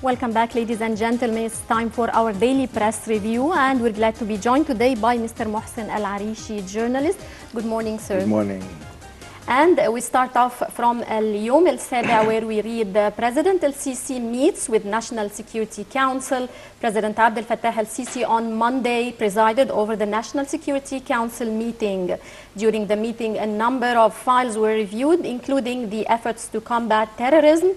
Welcome back, ladies and gentlemen. It's time for our daily press review, and we're glad to be joined today by Mr. Mohsen El Arishi, journalist. Good morning, sir. Good morning. And we start off from اليوم السابع, where we read President El-Sisi meets with National Security Council. President Abdel Fattah El-Sisi on Monday presided over the National Security Council meeting. During the meeting, a number of files were reviewed, including the efforts to combat terrorism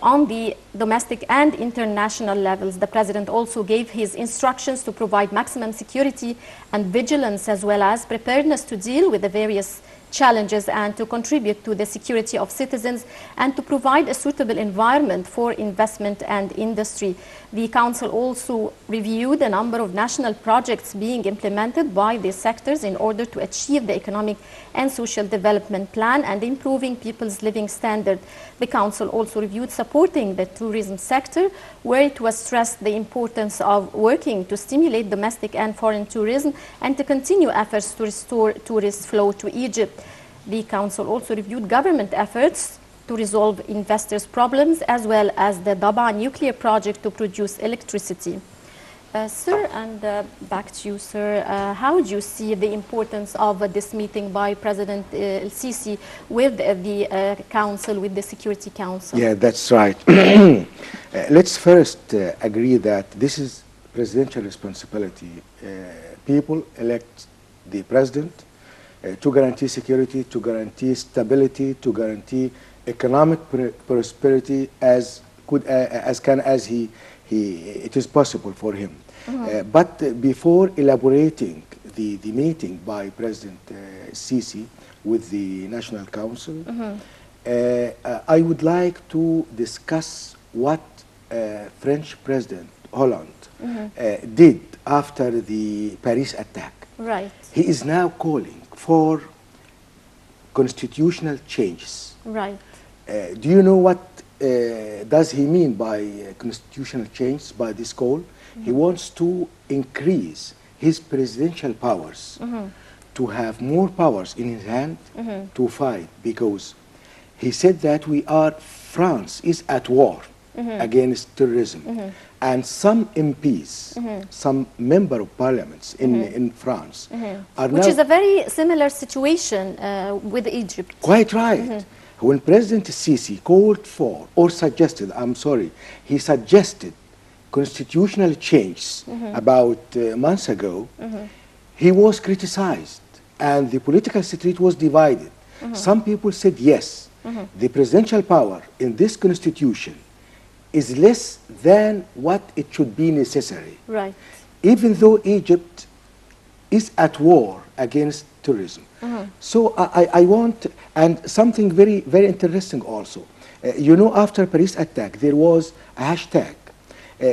on the domestic and international levels. The President also gave his instructions to provide maximum security and vigilance, as well as preparedness to deal with the various challenges and to contribute to the security of citizens and to provide a suitable environment for investment and industry. The Council also reviewed a number of national projects being implemented by these sectors in order to achieve the economic and social development plan and improving people's living standard. The Council also reviewed supporting the tourism sector, where it was stressed the importance of working to stimulate domestic and foreign tourism and to continue efforts to restore tourist flow to Egypt. The Council also reviewed government efforts to resolve investors' problems, as well as the Daba nuclear project to produce electricity. Sir, and back to you, sir. How do you see the importance of this meeting by President El-Sisi with the Council, with the Security Council? Yeah, that's right. Let's first agree that this is presidential responsibility. People elect the president to guarantee security, to guarantee stability, to guarantee economic prosperity as it is possible for him. But before elaborating the meeting by President Sisi with the National Council, I would like to discuss what French President Hollande did after the Paris attack. Right. He is now calling for constitutional changes. Right. Do you know what does he mean by constitutional changes, by this call? He wants to increase his presidential powers, to have more powers in his hand to fight, because he said that France is at war against terrorism. And some MPs, some member of parliaments in France are Which now, is a very similar situation with Egypt. Quite right. When President Sisi called for, or suggested, he suggested constitutional changes about months ago, he was criticized and the political street was divided. Some people said yes, the presidential power in this constitution is less than what it should be necessary. Right. Even though Egypt is at war against terrorism. So I want, and something very, very interesting also. You know, after Paris attack, there was a hashtag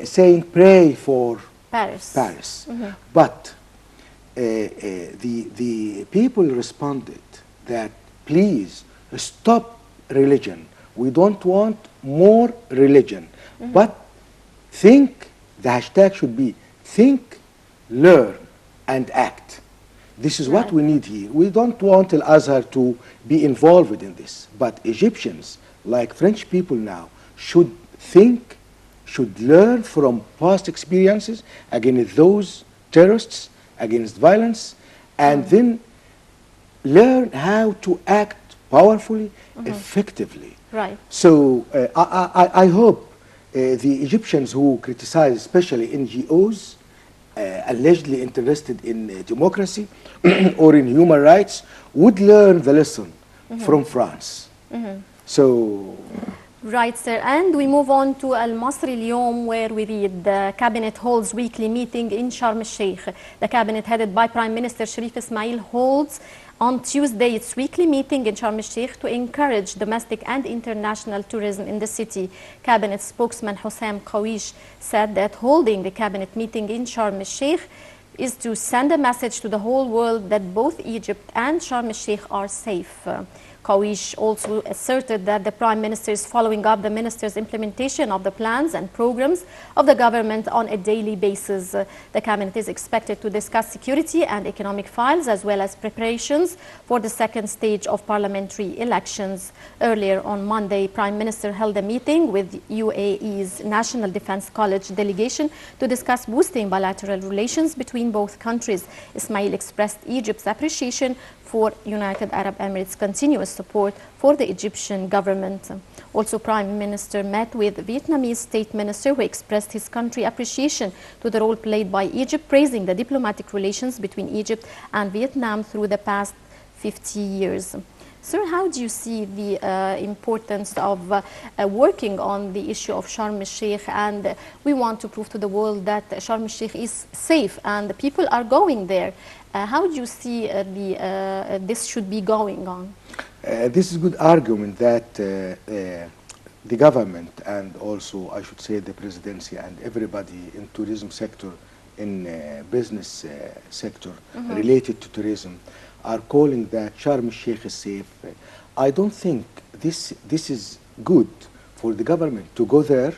saying pray for Paris. But the people responded that please stop religion. We don't want more religion. But the hashtag should be think, learn, and act. This is what we need here. We don't want Al-Azhar to be involved in this. But Egyptians, like French people now, should think, should learn from past experiences against those terrorists, against violence, and then learn how to act powerfully, effectively. Right. So I hope the Egyptians who criticize, especially NGOs, allegedly interested in democracy or in human rights, would learn the lesson from France. So. Right, sir. And we move on to Al-Masri اليوم, where we read the cabinet holds weekly meeting in Sharm el-Sheikh. The cabinet headed by Prime Minister Sharif Ismail holds on Tuesday its weekly meeting in Sharm el-Sheikh to encourage domestic and international tourism in the city. Cabinet spokesman Hussam Qawish said that holding the cabinet meeting in Sharm el-Sheikh is to send a message to the whole world that both Egypt and Sharm el-Sheikh are safe. Kawish also asserted that the Prime Minister is following up the Minister's implementation of the plans and programs of the government on a daily basis. The cabinet is expected to discuss security and economic files as well as preparations for the second stage of parliamentary elections. Earlier on Monday, Prime Minister held a meeting with UAE's National Defense College delegation to discuss boosting bilateral relations between both countries. Ismail expressed Egypt's appreciation for United Arab Emirates' continuous support for the Egyptian government. Also, Prime Minister met with Vietnamese State Minister, who expressed his country appreciation to the role played by Egypt, praising the diplomatic relations between Egypt and Vietnam through the past 50 years. Sir, how do you see the importance of working on the issue of Sharm el-Sheikh? And we want to prove to the world that Sharm el-Sheikh is safe and the people are going there. How do you see this should be going on? This is a good argument that the government and also, I should say, the presidency and everybody in tourism sector, in business sector related to tourism, are calling that Sharm el-Sheikh is safe. I don't think this is good for the government to go there,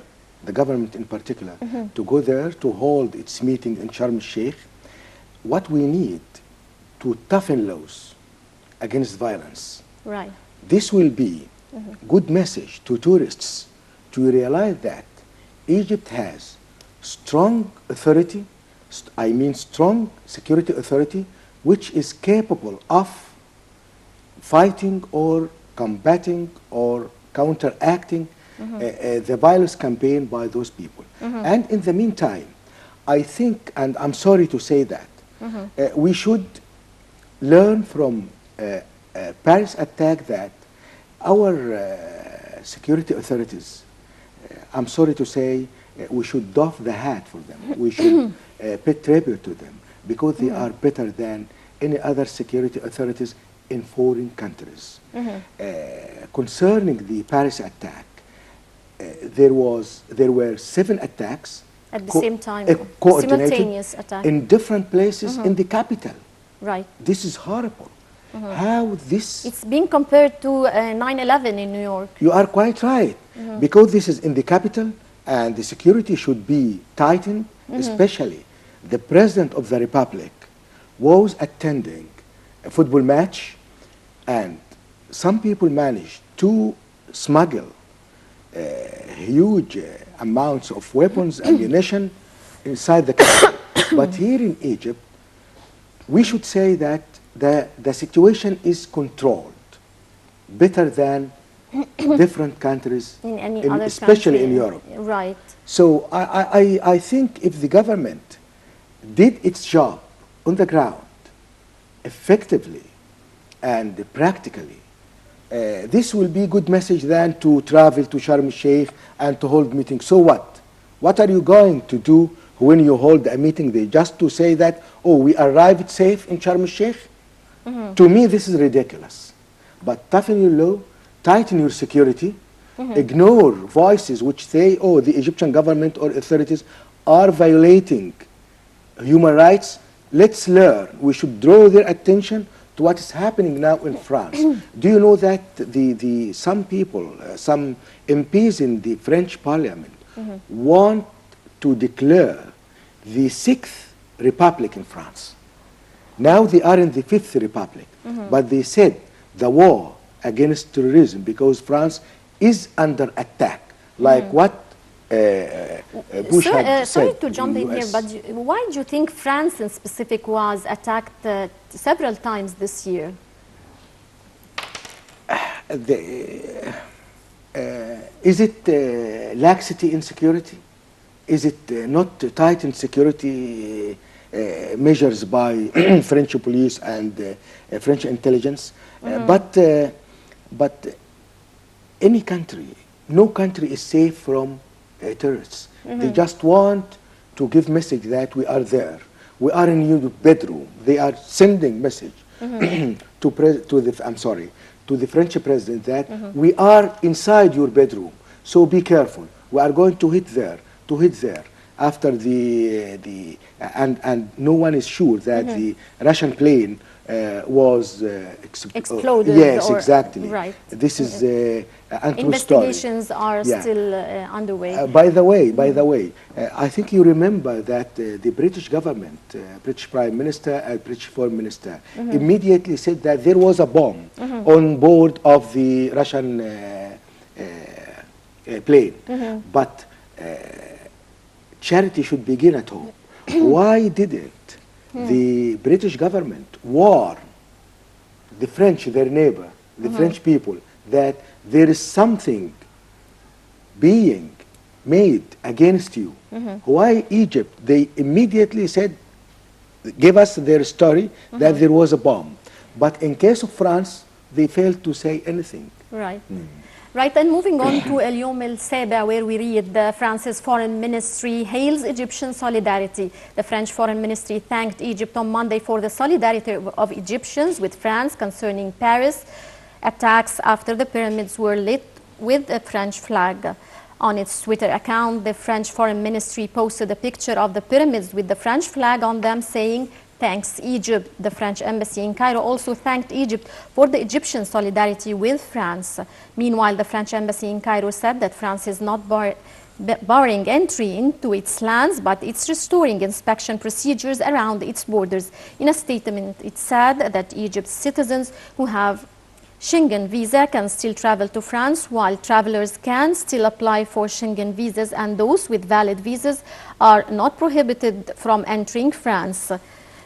the government in particular, to go there to hold its meeting in Sharm el-Sheikh. What we need to toughen laws against violence. Right. This will be good message to tourists to realize that Egypt has strong authority, strong security authority, which is capable of fighting or combating or counteracting the violence campaign by those people. And in the meantime, I think, and I'm sorry to say that, we should learn from Paris attack that our security authorities, I'm sorry to say, we should doff the hat for them. We should pay tribute to them because they are better than any other security authorities in foreign countries. Concerning the Paris attack, there were 7 attacks at the same time, simultaneous attack in different places in the capital. Right. This is horrible. How this... It's being compared to 9/11 in New York. You are quite right. Because this is in the capital and the security should be tightened, especially the President of the Republic was attending a football match and some people managed to smuggle huge amounts of weapons, ammunition inside the country. But here in Egypt, we should say that the situation is controlled better than different countries, in any other especially country. in Europe. Right. So I think if the government did its job on the ground effectively and practically, this will be a good message than to travel to Sharm el-Sheikh and to hold meetings. So what? What are you going to do when you hold a meeting there? Just to say that, oh, we arrived safe in Sharm el-Sheikh? To me, this is ridiculous. But toughen your law, tighten your security, ignore voices which say, oh, the Egyptian government or authorities are violating human rights. Let's learn. We should draw their attention to what is happening now in France. Do you know that some people, some MPs in the French parliament want to declare the 6th republic in France? Now they are in the 5th republic, but they said the war against terrorism because France is under attack, like what Bush had said. Sorry to jump in here, but why do you think France in specific was attacked several times this year? Is it laxity in security? Is it not tightened security measures by French police and French intelligence? But any country, no country is safe from terrorists. They just want to give message that we are there. We are in your bedroom. They are sending message to the French president that we are inside your bedroom. So be careful. We are going to hit there, after and no one is sure that the Russian plane was exploded. Yes, or, exactly. Right. This is a untrue Investigations story. are Yeah. still underway. By the way, I think you remember that the British government, British Prime Minister and British Foreign Minister immediately said that there was a bomb on board of the Russian plane. But charity should begin at home. Why didn't the British government warn the French, their neighbor, the French people, that there is something being made against you? Why Egypt? They immediately said, gave us their story that there was a bomb. But in case of France, they failed to say anything. Right. Right, and moving on to El Yom El Saba, where we read France's foreign ministry hails Egyptian solidarity. The French foreign ministry thanked Egypt on Monday for the solidarity of Egyptians with France concerning Paris attacks after the pyramids were lit with a French flag. On its Twitter account, the French foreign ministry posted a picture of the pyramids with the French flag on them, saying, "Thanks, Egypt." The French embassy in Cairo also thanked Egypt for the Egyptian solidarity with France. Meanwhile, the French embassy in Cairo said that France is not barring entry into its lands, but it's restoring inspection procedures around its borders. In a statement, it said that Egypt's citizens who have Schengen visa can still travel to France, while travelers can still apply for Schengen visas, and those with valid visas are not prohibited from entering France.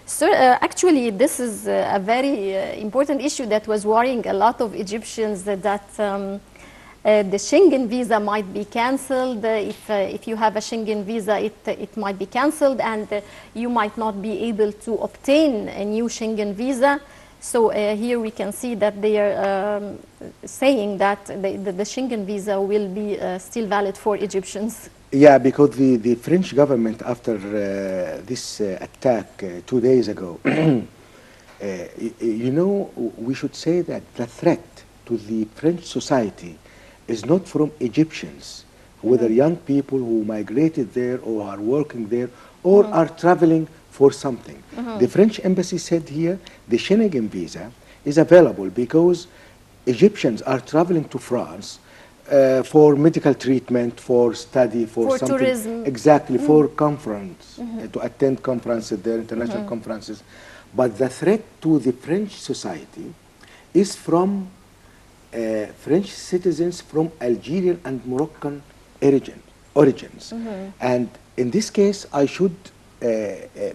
Sir, actually, this is a very important issue that was worrying a lot of Egyptians, that the Schengen visa might be cancelled. If you have a Schengen visa, it might be cancelled, and you might not be able to obtain a new Schengen visa. So here we can see that they are saying that the Schengen visa will be still valid for Egyptians. Yeah, because the French government, after this attack 2 days ago, you know, we should say that the threat to the French society is not from Egyptians, whether young people who migrated there or are working there or are traveling for something. The French embassy said here the Schengen visa is available because Egyptians are traveling to France for medical treatment, for study, for something. Tourism. Exactly, for conference, to attend conferences there, international conferences. But the threat to the French society is from French citizens from Algerian and Moroccan origins. And in this case, I should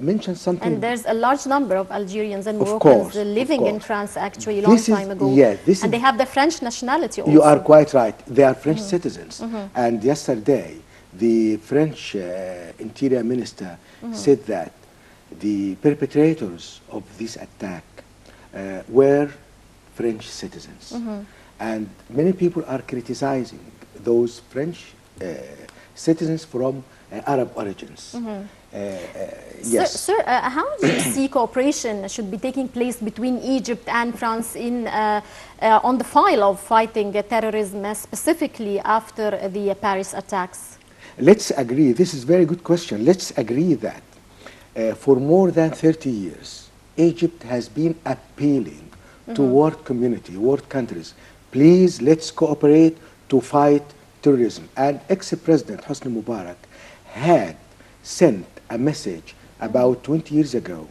mention something. And there's a large number of Algerians and Of Moroccans course, living of in course. France actually a long time ago. Yeah, this and is, they have the French nationality also. you are quite right. They are French citizens. And yesterday, the French Interior Minister said that the perpetrators of this attack were French citizens. And many people are criticizing those French citizens from Arab origins. Yes. Sir, how do you see cooperation should be taking place between Egypt and France on the file of fighting terrorism, specifically after the Paris attacks? Let's agree, this is a very good question. Let's agree that for more than 30 years, Egypt has been appealing to world community, world countries, please let's cooperate to fight terrorism. And ex-President Hosni Mubarak had sent a message about 20 years ago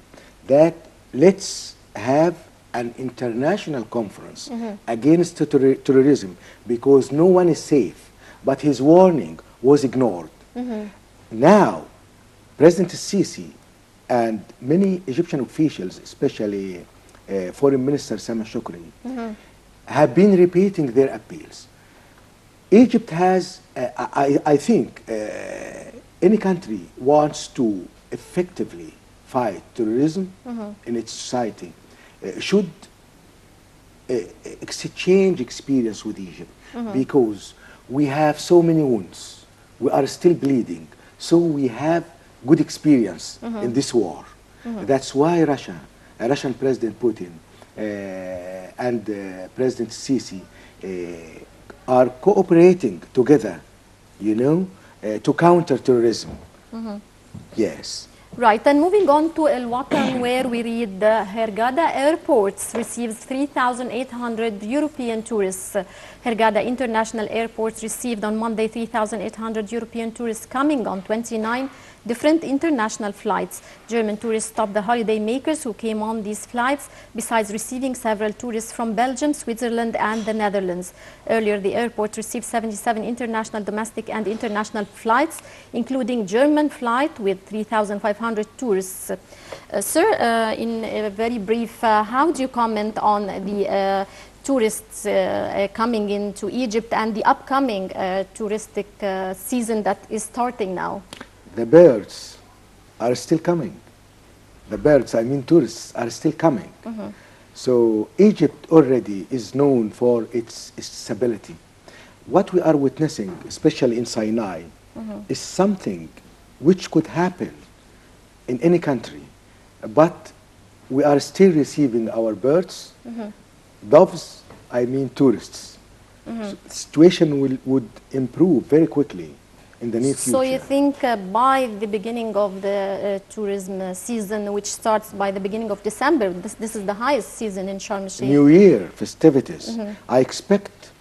that let's have an international conference against terrorism because no one is safe. But his warning was ignored. Now, President Sisi and many Egyptian officials, especially Foreign Minister Sama Shukri, have been repeating their appeals. Egypt has, I think, any country wants to effectively fight terrorism in its society should exchange experience with Egypt because we have so many wounds. We are still bleeding. So we have good experience in this war. That's why Russian President Putin and President Sisi are cooperating together, you know, to counter terrorism. Yes. Right, and moving on to El Watan, where we read Hurghada Airports receives 3,800 European tourists. Hurghada International Airport received on Monday 3,800 European tourists coming on 29 different international flights. German tourists topped the holiday makers who came on these flights, besides receiving several tourists from Belgium, Switzerland, and the Netherlands. Earlier, the airport received 77 international, domestic, and international flights, including German flight with 3,500 tourists. Sir, in a very brief, how do you comment on the tourists coming into Egypt and the upcoming touristic season that is starting now? The birds are still coming. The birds, I mean tourists, are still coming. So Egypt already is known for its stability. What we are witnessing, especially in Sinai, is something which could happen in any country, but we are still receiving our birds, doves, I mean tourists. So the situation would improve very quickly in the near future. So you think by the beginning of the tourism season, which starts by the beginning of December, this is the highest season in Sharm el-Sheikh? New Year festivities. I expect,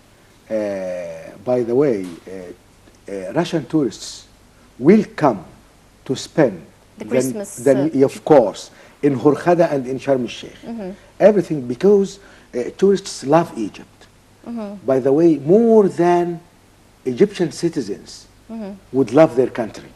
by the way, Russian tourists will come to spend the Christmas, of course, in Hurghada and in Sharm el-Sheikh. Everything because tourists love Egypt. By the way, more than Egyptian citizens would love their country.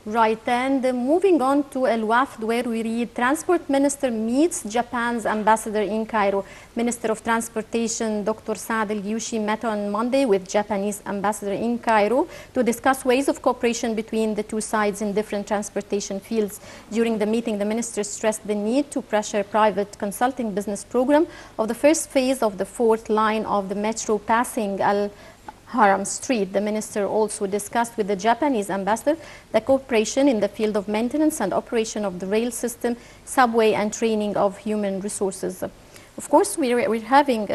Right, and moving on to El Wafd, where we read Transport Minister meets Japan's ambassador in Cairo. Minister of Transportation Dr. Saad El-Yushi met on Monday with Japanese ambassador in Cairo to discuss ways of cooperation between the two sides in different transportation fields. During the meeting, the minister stressed the need to pressure private consulting business program of the first phase of the fourth line of the metro passing Haram Street. The minister also discussed with the Japanese ambassador the cooperation in the field of maintenance and operation of the rail system, subway, and training of human resources. Of course, we're having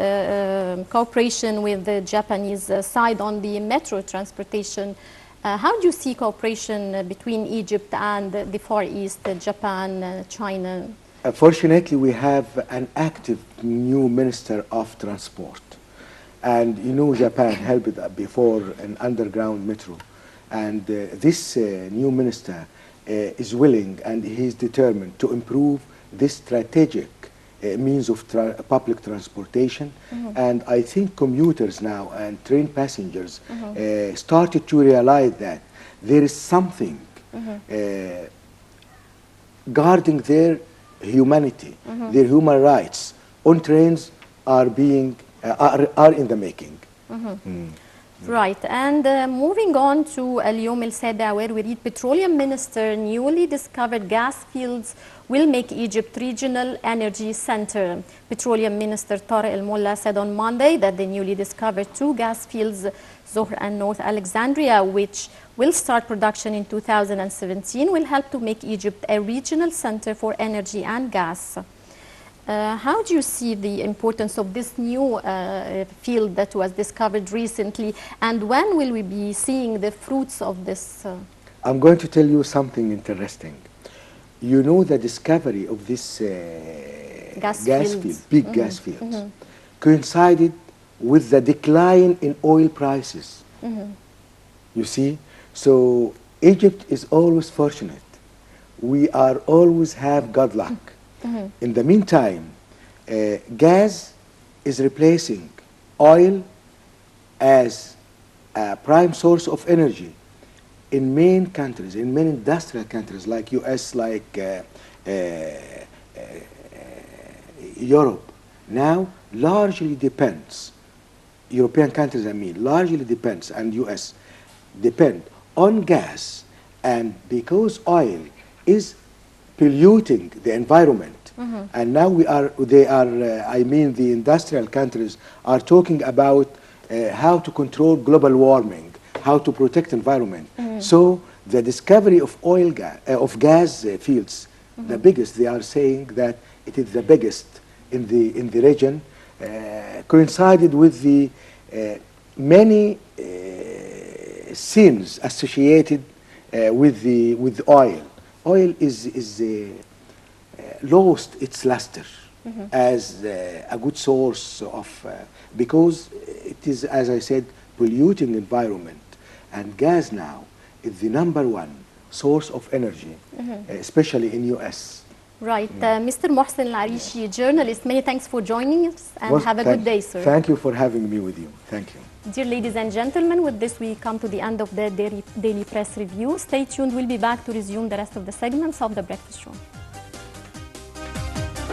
cooperation with the Japanese side on the metro transportation. How do you see cooperation between Egypt and the Far East, Japan, China? Fortunately, we have an active new Minister of Transport. And you know, Japan helped before an underground metro. And this new minister is willing and he is determined to improve this strategic means of public transportation. And I think commuters now and train passengers started to realize that there is something guarding their humanity, their human rights on trains are being are in the making. Right, and moving on to Al-Yom El-Sabi, where we read Petroleum Minister newly discovered gas fields will make Egypt regional energy center. Petroleum Minister Tariq El-Mullah said on Monday that the newly discovered two gas fields, Zohr and North Alexandria, which will start production in 2017, will help to make Egypt a regional center for energy and gas. How do you see the importance of this new field that was discovered recently, and when will we be seeing the fruits of this? I'm going to tell you something interesting. You know, the discovery of this gas field, big gas fields, coincided with the decline in oil prices. You see? So Egypt is always fortunate. We are always have good luck. In the meantime, gas is replacing oil as a prime source of energy in main countries, in many industrial countries like US, like Europe. Now, largely depends, European countries I mean, largely depends, and US, depend on gas, and because oil is polluting the environment, and now I mean the industrial countries are talking about how to control global warming, how to protect environment. So the discovery of gas fields, the biggest, they are saying that it is the biggest in the region, coincided with the many sins associated with oil. Oil is lost its luster as a good source of because it is, as I said, polluting environment, and gas now is the #1 source of energy, especially in US. Right. Mr. Mohsen El Arishi, journalist, many thanks for joining us and have a good day, sir. Thank you for having me with you. Thank you. Dear ladies and gentlemen, with this we come to the end of the Daily Press Review. Stay tuned. We'll be back to resume the rest of the segments of the Breakfast Show.